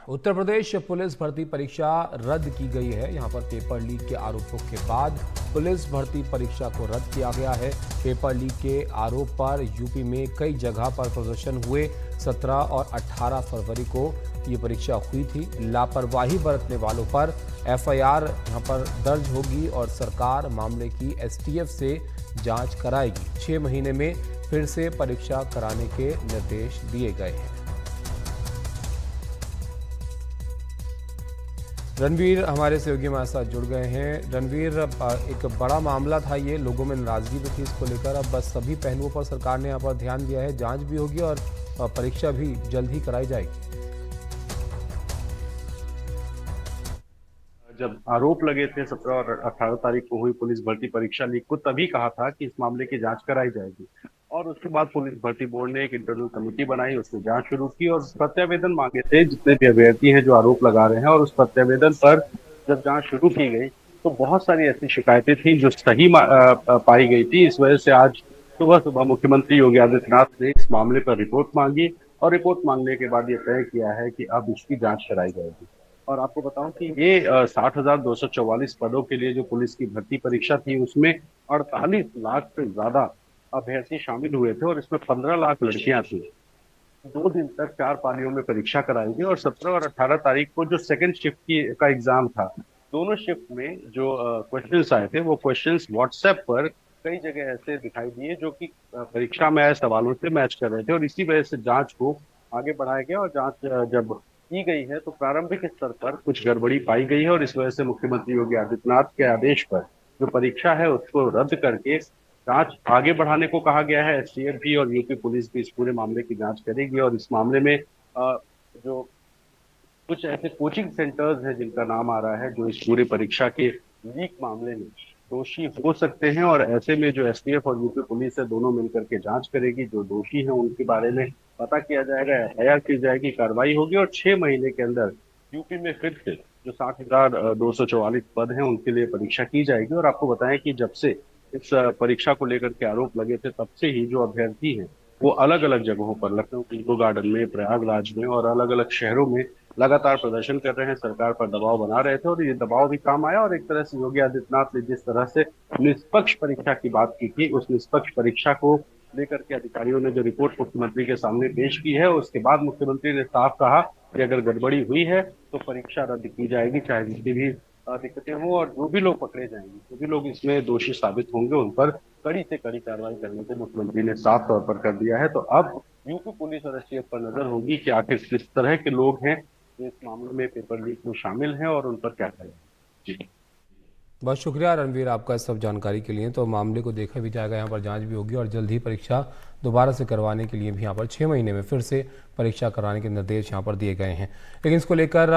Uttar Pradesh police भर्ती परीक्षा रद्द की गई है। यहां पर पेपर लीक के आरोपों के बाद पुलिस भर्ती परीक्षा को रद्द किया गया है। पेपर लीक के आरोप पर यूपी में कई जगह पर प्रदर्शन हुए। 17 और 18 फरवरी को ये परीक्षा हुई थी। लापरवाही बरतने वालों पर एफआईआर यहां पर दर्ज होगी और सरकार मामले की एसटीएफ से जांच कराएगी। 6 महीने में फिर से परीक्षा कराने के निर्देश दिए गए हैं। रणवीर हमारे सहयोगी हमारे साथ जुड़ गए हैं। रणवीर, एक बड़ा मामला था ये, लोगों में नाराजगी भी थी इसको लेकर। अब बस सभी पहलुओं पर सरकार ने यहाँ पर ध्यान दिया है, जांच भी होगी और परीक्षा भी जल्द ही कराई जाएगी। जब आरोप लगे थे 17 और 18 तारीख को हुई पुलिस भर्ती परीक्षा लीक को, तभी कहा था कि इस मामले की जांच कराई जाएगी। और उसके बाद पुलिस भर्ती बोर्ड ने एक इंटरनल कमेटी बनाई, उसने जांच शुरू की और प्रत्यावेदन मांगे थे जितने भी अभ्यर्थी हैं जो आरोप लगा रहे हैं। और उस प्रत्यावेदन पर जब जांच शुरू की गई तो बहुत सारी ऐसी शिकायतें थी जो सही पाई गई थी। इस वजह से आज सुबह सुबह मुख्यमंत्री योगी आदित्यनाथ ने इस मामले पर रिपोर्ट मांगी और रिपोर्ट मांगने के बाद ये तय किया है कि अब इसकी जांच कराई जाएगी। और आपको बताऊं कि ये 60,244 पदों के लिए जो पुलिस की भर्ती परीक्षा थी, उसमें 48 लाख से ज्यादा अभ्यर्थी शामिल हुए थे और इसमें 15 लाख लड़कियां थी। 2 दिन तक 4 पालियों में परीक्षा कराई गई और 17 और 18 तारीख को जो सेकंड शिफ्ट का एग्जाम था, दोनों शिफ्ट में जो क्वेश्चंस आए थे वो क्वेश्चंस व्हाट्सएप पर कई जगह ऐसे दिखाई दिए जो कि परीक्षा में आए सवालों से मैच कर रहे थे। और इसी वजह से जांच को आगे बढ़ाया गया और जांच जब की गई है तो प्रारंभिक स्तर पर कुछ गड़बड़ी पाई गई है और इस वजह से मुख्यमंत्री योगी आदित्यनाथ के आदेश पर जो परीक्षा है उसको रद्द करके जांच आगे बढ़ाने को कहा गया है। एसटीएफ भी और यूपी पुलिस भी इस पूरे मामले की जांच करेगी और इस मामले में जो कुछ ऐसे कोचिंग सेंटर्स हैं जिनका नाम आ रहा है जो इस पूरी परीक्षा के लीक मामले में दोषी हो सकते हैं, और ऐसे में जो एसटीएफ और यूपी पुलिस है दोनों मिलकर के जांच करेगी। जो दोषी हैं उनके बारे में पता किया जाएगा, एफआईआर की जाएगी, कार्रवाई होगी और 6 महीने के अंदर यूपी में फिर से जो 60,244 पद हैं उनके लिए परीक्षा की जाएगी। और आपको बताएं कि जब से इस परीक्षा को लेकर के आरोप लगे थे तब से ही जो अभ्यर्थी हैं वो अलग अलग जगहों पर, लखनऊ इंडो गार्डन में, प्रयागराज में और अलग अलग शहरों में लगातार प्रदर्शन कर रहे हैं, सरकार पर दबाव बना रहे थे और ये दबाव भी काम आया। और एक तरह से योगी आदित्यनाथ ने जिस तरह से निष्पक्ष परीक्षा की बात की थी, उस निष्पक्ष परीक्षा को लेकर के अधिकारियों ने जो रिपोर्ट मुख्यमंत्री के सामने पेश की है, उसके बाद मुख्यमंत्री ने साफ कहा कि अगर गड़बड़ी हुई है तो परीक्षा रद्द की जाएगी, चाहे जितनी भी दिक्कतें हों। और जो भी लोग पकड़े जाएंगे, जो भी लोग इसमें दोषी साबित होंगे, उन पर कड़ी से कड़ी कार्रवाई करने को मुख्यमंत्री ने साफ तौर पर कर दिया है। तो अब यूपी पुलिस और एसटीएफ पर नजर होगी कि आखिर किस तरह के लोग हैं जो इस मामले में पेपर लीक में शामिल हैं और उन पर क्या करें। जी, बहुत शुक्रिया रणवीर आपका इस सब जानकारी के लिए। तो मामले को देखा भी जाएगा, यहाँ पर जांच भी होगी और जल्द ही परीक्षा दोबारा से करवाने के लिए भी यहाँ पर 6 महीने में फिर से परीक्षा कराने के निर्देश यहाँ पर दिए गए हैं। लेकिन इसको लेकर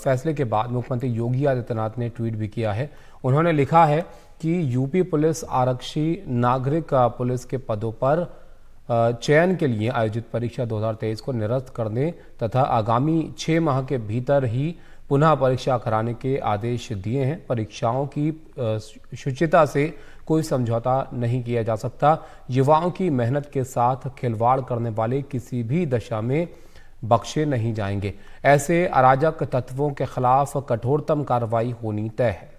फैसले के बाद मुख्यमंत्री योगी आदित्यनाथ ने ट्वीट भी किया है। उन्होंने लिखा है कि यूपी पुलिस आरक्षी नागरिक पुलिस के पदों पर चयन के लिए आयोजित परीक्षा 2023 को निरस्त करने तथा आगामी 6 माह के भीतर ही पुनः परीक्षा कराने के आदेश दिए हैं। परीक्षाओं की शुचिता से कोई समझौता नहीं किया जा सकता। युवाओं की मेहनत के साथ खिलवाड़ करने वाले किसी भी दशा में बख्शे नहीं जाएंगे। ऐसे अराजक तत्वों के खिलाफ कठोरतम कार्रवाई होनी तय है।